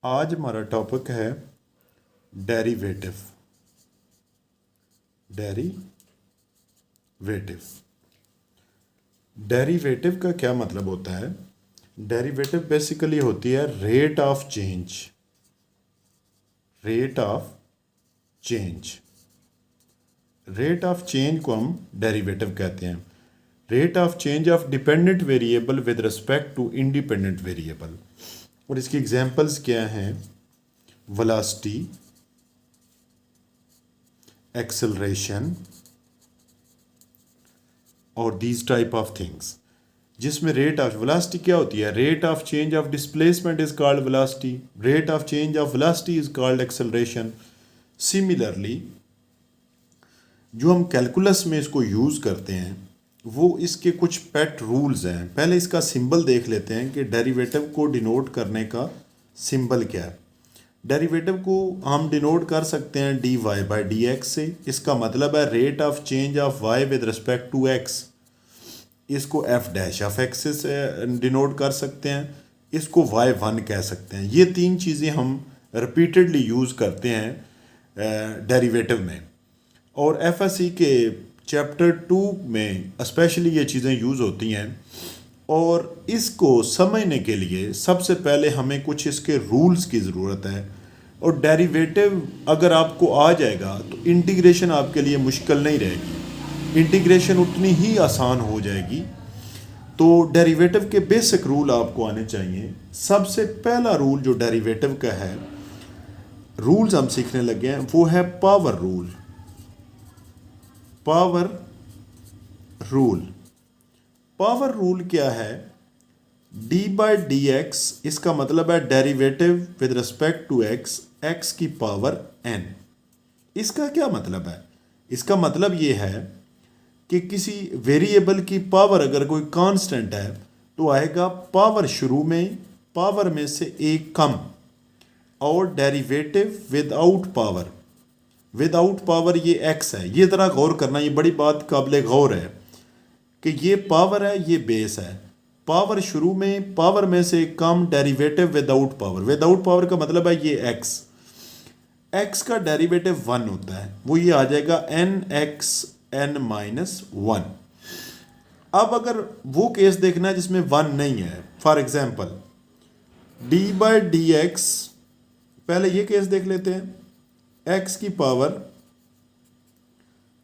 आज हमारा टॉपिक है डेरिवेटिव। डेरिवेटिव डेरिवेटिव का क्या मतलब होता है? डेरिवेटिव बेसिकली होती है rate of change. Rate of change को हम डेरिवेटिव कहते हैं। Rate of change of dependent variable with respect to independent variable. और इसकी एग्जांपल्स क्या हैं? वेलोसिटी, एक्सेलरेशन और दीज टाइप ऑफ थिंग्स, जिसमें रेट ऑफ वेलोसिटी क्या होती है? Rate of change of displacement is called velocity, rate of change of velocity is called acceleration. Similarly जो हम कैलकुलस में इसको यूज़ करते हैं वो इसके कुछ पेट रूल्स हैं। पहले इसका सिंबल देख लेते हैं कि डेरिवेटिव को डिनोट करने का सिंबल क्या है। डेरिवेटिव को हम डिनोट कर सकते हैं dy बाई डी एक्स से। इसका मतलब है rate of change of y with respect to x। इसको f डैश ऑफ x से डिनोट कर सकते हैं। इसको y1 कह सकते हैं। ये तीन चीज़ें हम रिपीटेडली यूज़ करते हैं डेरिवेटिव में, और एफएससी के चैप्टर 2 में स्पेशली ये चीज़ें यूज़ होती हैं। और इसको समझने के लिए सबसे पहले हमें कुछ इसके रूल्स की ज़रूरत है। और डेरिवेटिव अगर आपको आ जाएगा तो इंटीग्रेशन आपके लिए मुश्किल नहीं रहेगी, इंटीग्रेशन उतनी ही आसान हो जाएगी। तो डेरिवेटिव के बेसिक रूल आपको आने चाहिए। सबसे पहला रूल जो डेरिवेटिव का है, रूल्स हम सीखने लगे हैं, वो है पावर रूल। पावर रूल क्या है? d बाई डी एक्स, इसका मतलब है derivative with respect to x, x की पावर n। इसका क्या मतलब है? इसका मतलब ये है कि किसी वेरिएबल की पावर अगर कोई कांस्टेंट है तो आएगा पावर शुरू में, पावर में से एक कम, और डेरिवेटिव विदाउट पावर ये x है। ये ज़रा गौर करना, ये बड़ी बात काबिल गौर है कि ये पावर है, ये बेस है। पावर शुरू में, पावर में से कम, डेरिवेटिव विदाउट पावर का मतलब है ये x का डेरिवेटिव 1 होता है, वो ये आ जाएगा n(x(n-1). अब अगर वो केस देखना है जिसमें 1 नहीं है, for example d by d x, पहले ये केस देख लेते हैं, x की पावर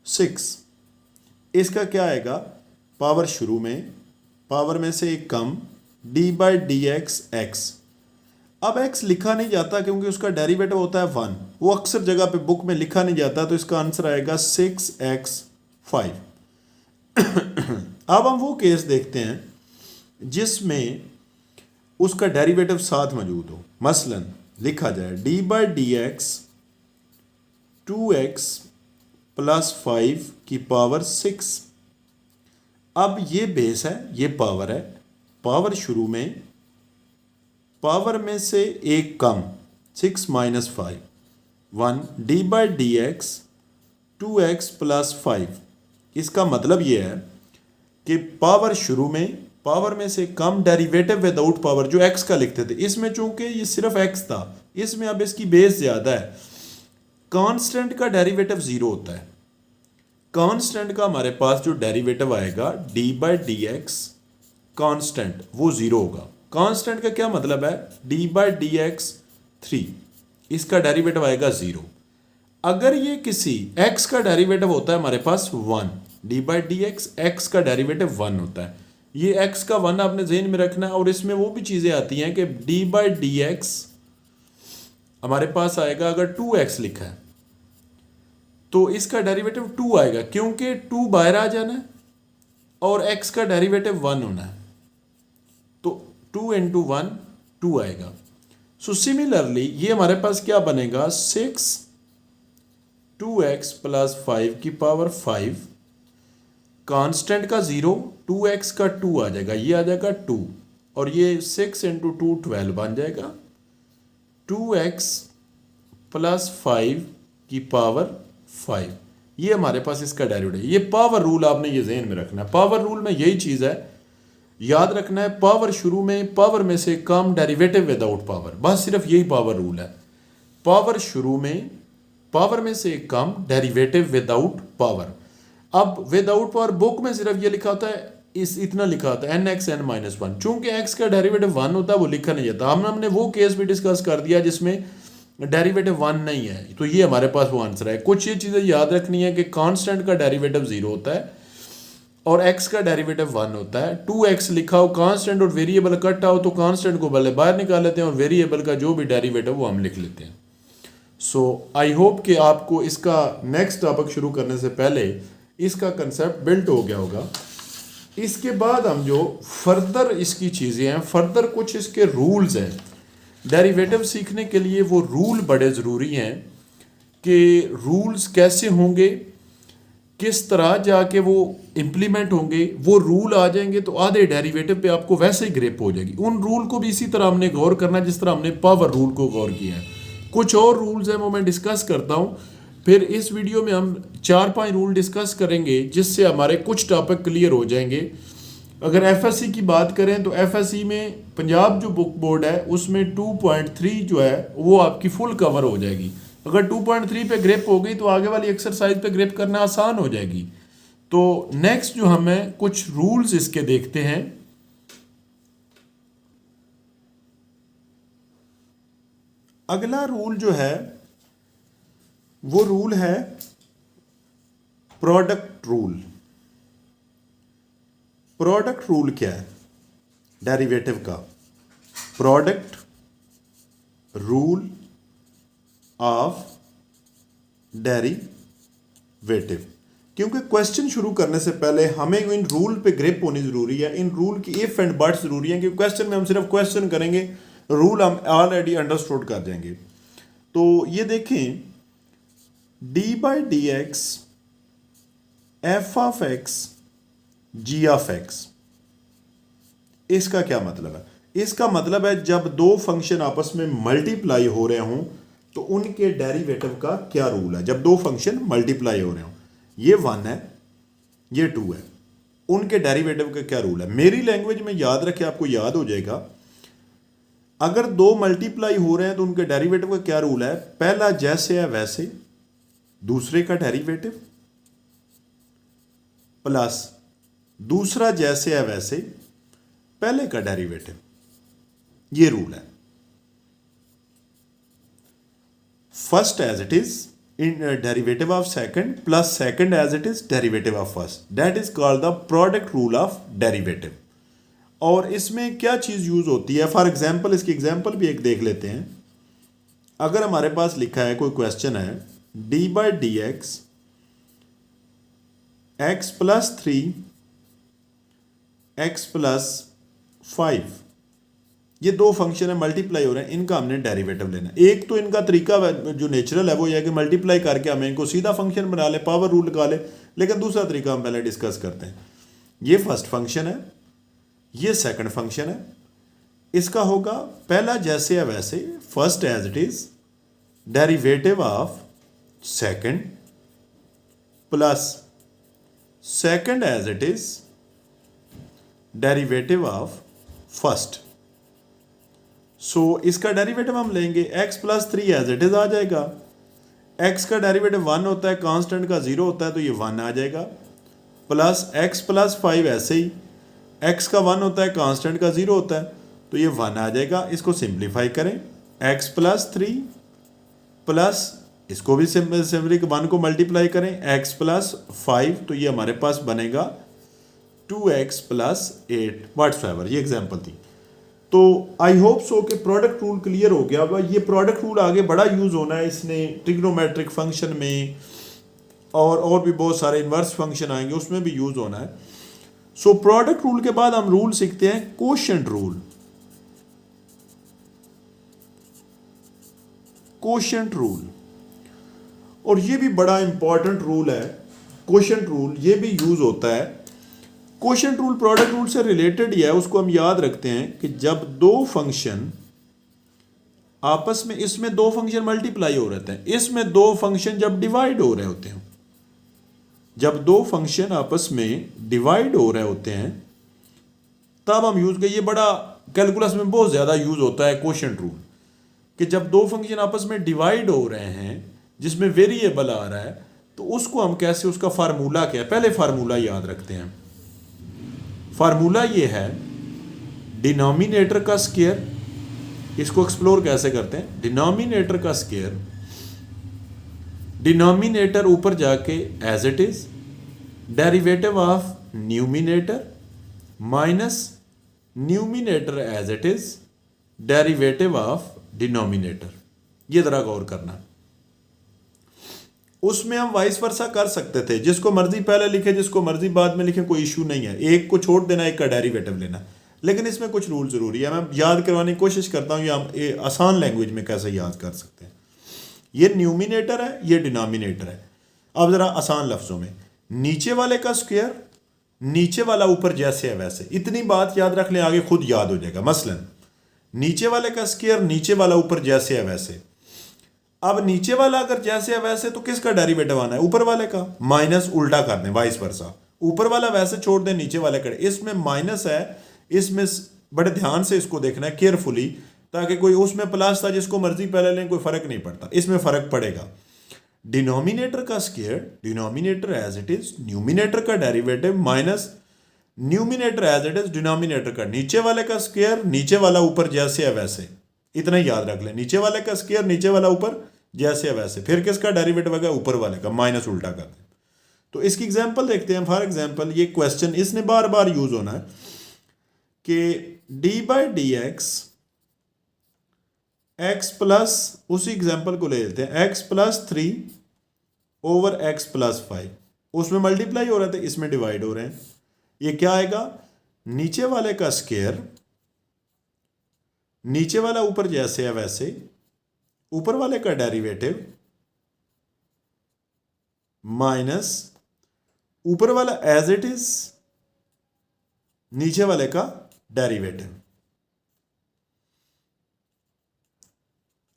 6, इसका क्या आएगा? पावर शुरू में, पावर में से एक कम, d by d x x. अब x लिखा नहीं जाता क्योंकि उसका डेरिवेटिव होता है 1, वो अक्सर जगह पे बुक में लिखा नहीं जाता, तो इसका आंसर आएगा 6x5। अब हम वो केस देखते हैं जिसमें उसका डेरिवेटिव साथ मौजूद हो। मसलन लिखा जाए d by d x 2x plus 5 की पावर 6। अब ये बेस है, ये पावर है, पावर शुरू में, पावर में से एक कम, 6 minus 5, 1, d by d x 2x plus 5। इसका मतलब ये है कि पावर शुरू में, पावर में से कम, डेरिवेटिव विदाउट पावर, जो x का लिखते थे, इसमें चूंकि ये सिर्फ x था, इसमें अब इसकी बेस ज़्यादा है। कांस्टेंट का डेरिवेटिव 0 होता है। कांस्टेंट का हमारे पास जो डेरिवेटिव आएगा d by d x constant, वो 0 होगा। कांस्टेंट का क्या मतलब है? d बाई डी एक्स 3, इसका डेरिवेटिव आएगा 0। अगर ये किसी x का डेरिवेटिव होता है हमारे पास 1, d by d x x का डेरिवेटिव 1 होता है, ये x का 1 आपने ज़हन में रखना है। और इसमें वो भी चीज़ें आती हैं कि d बाई डी एक्स हमारे पास आएगा, अगर 2x लिखा है तो इसका डेरिवेटिव 2 आएगा, क्योंकि 2 बाहर आ जाना है और x का डेरिवेटिव 1 होना है, तो 2 इंटू 1 2 आएगा। सो सिमिलरली ये हमारे पास क्या बनेगा? 6 2x प्लस 5 की पावर 5, कांस्टेंट का 0, 2x का 2 आ जाएगा, ये आ जाएगा 2, और ये 6 इंटू 2 12 बन जाएगा। 2x प्लस 5 की पावर 5, ये हमारे पास इसका डेरिवेटिव। ये पावर रूल आपने ये ज़हन में रखना है। पावर रूल में यही चीज़ है याद रखना है पावर शुरू में, पावर में से कम, डेरिवेटिव विदाउट पावर, बस सिर्फ यही पावर रूल है। पावर शुरू में, पावर में से कम, डेरिवेटिव विदाउट पावर। अब विदाउट पावर बुक में सिर्फ ये लिखा होता है, इतना लिखा होता है n(x) n-1। चूंकि x का डेरिवेटिव 1 होता है वो लिखा नहीं जाता। हमने वो केस भी डिस्कस कर दिया जिसमें डेरिवेटिव 1 नहीं है, तो ये हमारे पास वो आंसर है। कुछ ये चीज़ें याद रखनी है कि कांस्टेंट का डेरिवेटिव 0 होता है और x का डेरिवेटिव 1 होता है। 2x लिखा हो, कांस्टेंट और वेरिएबल इकट्ठा हो तो कांस्टेंट को पहले बाहर निकाल लेते हैं और वेरिएबल का जो भी डेरिवेटिव वो हम लिख लेते हैं। सो आई होप कि आपको इसका नेक्स्ट टॉपिक शुरू करने से पहले इसका कंसेप्ट बिल्ट हो गया होगा। इसके बाद हम जो फर्दर इसकी चीज़ें हैं, फर्दर कुछ इसके रूल्स हैं डेरिवेटिव सीखने के लिए। वो रूल बड़े ज़रूरी हैं कि रूल्स कैसे होंगे, किस तरह जाके वो इम्प्लीमेंट होंगे। वो रूल आ जाएंगे तो आधे डेरिवेटिव पे आपको वैसे ही ग्रिप हो जाएगी। उन रूल को भी इसी तरह हमने गौर करना जिस तरह हमने पावर रूल को गौर किया है। कुछ और रूल्स हैं वो मैं डिस्कस करता हूँ, फिर इस वीडियो में हम 4-5 रूल डिस्कस करेंगे जिससे हमारे कुछ टॉपिक क्लियर हो जाएंगे। अगर एफएससी की बात करें तो एफएससी में पंजाब जो बुक बोर्ड है उसमें 2.3 जो है वो आपकी फुल कवर हो जाएगी। अगर 2.3 पे ग्रिप हो गई तो आगे वाली एक्सरसाइज पे ग्रिप करना आसान हो जाएगी। तो नेक्स्ट जो हमें कुछ रूल्स इसके देखते हैं। अगला रूल जो है वो रूल है प्रोडक्ट रूल। प्रोडक्ट रूल क्या है? डेरिवेटिव का प्रोडक्ट रूल ऑफ डेरिवेटिव। क्योंकि क्वेश्चन शुरू करने से पहले हमें इन रूल पे ग्रिप होनी जरूरी है, इन रूल की इफ एंड बट्स जरूरी है। क्योंकि क्वेश्चन में हम सिर्फ क्वेश्चन करेंगे, रूल हम ऑलरेडी अंडरस्टूड कर जाएंगे। तो ये देखें, d by d x f of x g of x, इसका क्या मतलब है? इसका मतलब है जब दो फंक्शन आपस में मल्टीप्लाई हो रहे हों तो उनके डेरिवेटिव का क्या रूल है। जब दो फंक्शन मल्टीप्लाई हो रहे हों, ये 1 है ये 2 है, उनके डेरिवेटिव का क्या रूल है? मेरी लैंग्वेज में याद रखें, आपको याद हो जाएगा। अगर दो मल्टीप्लाई हो रहे हैं तो उनके डेरिवेटिव का क्या रूल है? पहला जैसे है वैसे, दूसरे का डेरिवेटिव, प्लस दूसरा जैसे है वैसे, पहले का डेरिवेटिव। ये रूल है। First as it is in derivative of second plus second as it is derivative of first, that is called the product rule of derivative. और इसमें क्या चीज यूज होती है? फॉर एग्जाम्पल, इसकी एग्जाम्पल भी एक देख लेते हैं। अगर हमारे पास लिखा है, कोई क्वेश्चन है, D by d x x plus 3 x plus 5, ये दो फंक्शन है मल्टीप्लाई हो रहे हैं, इनका हमने डेरिवेटिव लेना है। एक तो इनका तरीका जो नेचुरल है वो यह कि मल्टीप्लाई करके हमें इनको सीधा फंक्शन बना ले, पावर रूल लगा ले, लेकिन दूसरा तरीका हम पहले डिस्कस करते हैं। ये फर्स्ट फंक्शन है, ये सेकंड फंक्शन है। इसका होगा पहला जैसे है वैसे, first as it is derivative of second plus second as it is derivative of first. So इसका डेरिवेटिव हम लेंगे, x plus 3 as it is आ जाएगा। x का डेरिवेटिव 1 होता है, कांस्टेंट का 0 होता है तो ये 1 आ जाएगा, प्लस x प्लस 5 ऐसे ही, x का 1 होता है, कांस्टेंट का 0 होता है तो ये 1 आ जाएगा। इसको सिंप्लीफाई करें, x प्लस 3 प्लस इसको भी सिंपली 1 को मल्टीप्लाई करें, x प्लस 5 तो ये हमारे पास बनेगा 2x प्लस 8 व्हाट्सएवर। ये एग्जाम्पल थी। तो आई होप सो कि प्रोडक्ट रूल क्लियर हो गया। अब ये प्रोडक्ट रूल आगे बड़ा यूज होना है इसने ट्रिग्नोमेट्रिक फंक्शन में, और भी बहुत सारे इन्वर्स फंक्शन आएंगे उसमें भी यूज होना है। सो प्रोडक्ट रूल के बाद हम रूल सीखते हैं कोशेंट रूल। कोशेंट रूल, और ये भी बड़ा इंपॉर्टेंट रूल है। कोशेंट रूल ये भी यूज होता है। कोशेंट रूल प्रोडक्ट रूल से रिलेटेड ही है, उसको हम याद रखते हैं कि जब दो फंक्शन आपस में, इसमें दो फंक्शन मल्टीप्लाई हो रहे हैं, इसमें दो फंक्शन जब डिवाइड हो रहे होते हैं, जब दो फंक्शन आपस में डिवाइड हो रहे होते हैं तब हम यूज़ करें, ये बड़ा कैलकुलस में बहुत ज़्यादा यूज़ होता है कोशेंट रूल, कि जब दो फंक्शन आपस में डिवाइड हो रहे हैं जिसमें वेरिएबल आ रहा है तो उसको हम कैसे, उसका फार्मूला क्या है, पहले फार्मूला याद रखते हैं। फार्मूला ये है डिनोमिनेटर का स्क्वायर, इसको एक्सप्लोर कैसे करते हैं, डिनोमिनेटर का स्क्वायर, डिनोमिनेटर ऊपर जाके as it is, derivative of numerator minus numerator as it is, derivative of denominator. ये जरा गौर करना, उसमें हम वाइस वर्सा कर सकते थे, जिसको मर्जी पहले लिखे जिसको मर्जी बाद में लिखे, कोई इशू नहीं है, एक को छोड़ देना, एक का डेरिवेटिव लेना। लेकिन इसमें कुछ रूल ज़रूरी है, मैं याद करवाने की कोशिश करता हूँ, ये आसान लैंग्वेज में कैसे याद कर सकते हैं। ये न्यूमिनेटर है, ये डिनोमिनेटर है। अब ज़रा आसान लफ्ज़ों में, नीचे वाले का स्क्वायर, नीचे वाला ऊपर जैसे है वैसे, इतनी बात याद रख लें, आगे खुद याद हो जाएगा। मसलन नीचे वाले का स्क्वायर, नीचे वाला ऊपर जैसे है वैसे। अब नीचे वाला अगर जैसे है वैसे तो किसका डेरिवेटिव आना है, ऊपर वाले का, माइनस उल्टा कर दें, वाइस वर्सा, ऊपर वाला वैसे छोड़ दें, नीचे वाले का। इसमें माइनस है, इसमें बड़े ध्यान से इसको देखना है, केयरफुली, ताकि कोई उसमें प्लस था जिसको मर्जी पहले लें, कोई फर्क नहीं पड़ता, इसमें फर्क पड़ेगा। डिनोमिनेटर का square, denominator as it is, numerator का derivative minus numerator as it is, denominator का, नीचे वाले का स्क्वायर, नीचे वाला ऊपर जैसे है वैसे, इतना ही याद रख लें, नीचे वाले का स्क्वायर, नीचे वाला ऊपर जैसे है वैसे। फिर किसका डेरिवेटिव आएगा, ऊपर वाले का, माइनस उल्टा कर दें। तो इसकी एग्जांपल देखते हैं। फॉर एग्जांपल ये क्वेश्चन, इसने बार बार यूज होना है कि D by d x plus, उसी एग्जांपल को ले लेते हैं, x plus 3 over x plus 5, उसमें मल्टीप्लाई हो रहे थे, इसमें डिवाइड हो रहे हैं। ये क्या आएगा, नीचे वाले का स्क्वायर, नीचे वाला ऊपर जैसे है वैसे, ऊपर वाले का डेरिवेटिव माइनस ऊपर वाला एज इट इज, नीचे वाले का डेरिवेटिव।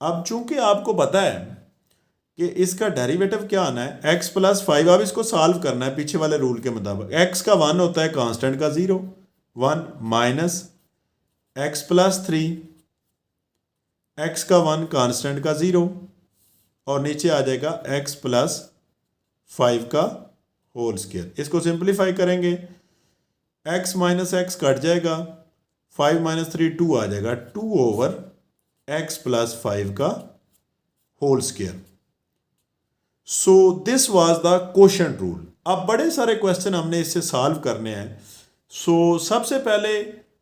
अब चूंकि आपको पता है कि इसका डेरिवेटिव क्या आना है, x प्लस 5, अब इसको सॉल्व करना है पीछे वाले रूल के मुताबिक। x का 1 होता है, कांस्टेंट का 0, 1 माइनस x प्लस 3, x का 1 कांस्टेंट का 0, और नीचे आ जाएगा x प्लस 5 का होल स्क्वायर। इसको सिंप्लीफाई करेंगे, x माइनस एक्स कट जाएगा, 5 माइनस 3 2 आ जाएगा, 2 ओवर x प्लस 5 का whole square. So this was the quotient rule. अब बड़े सारे क्वेश्चन हमने इससे सॉल्व करने हैं। सो सबसे पहले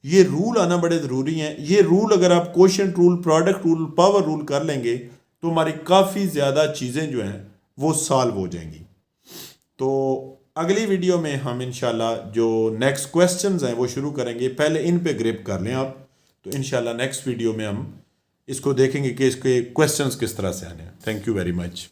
ये रूल आना बड़े ज़रूरी हैं। ये रूल अगर आप quotient rule, product rule, power rule कर लेंगे तो हमारी काफ़ी ज़्यादा चीज़ें जो हैं वो सॉल्व हो जाएंगी। तो अगली वीडियो में हम इंशाल्लाह जो नेक्स्ट क्वेश्चंस हैं वो शुरू करेंगे। पहले इन पे ग्रिप कर लें आप, तो इंशाल्लाह नेक्स्ट वीडियो में हम इसको देखेंगे कि इसके क्वेश्चंस किस तरह से आने हैं। Thank you very much.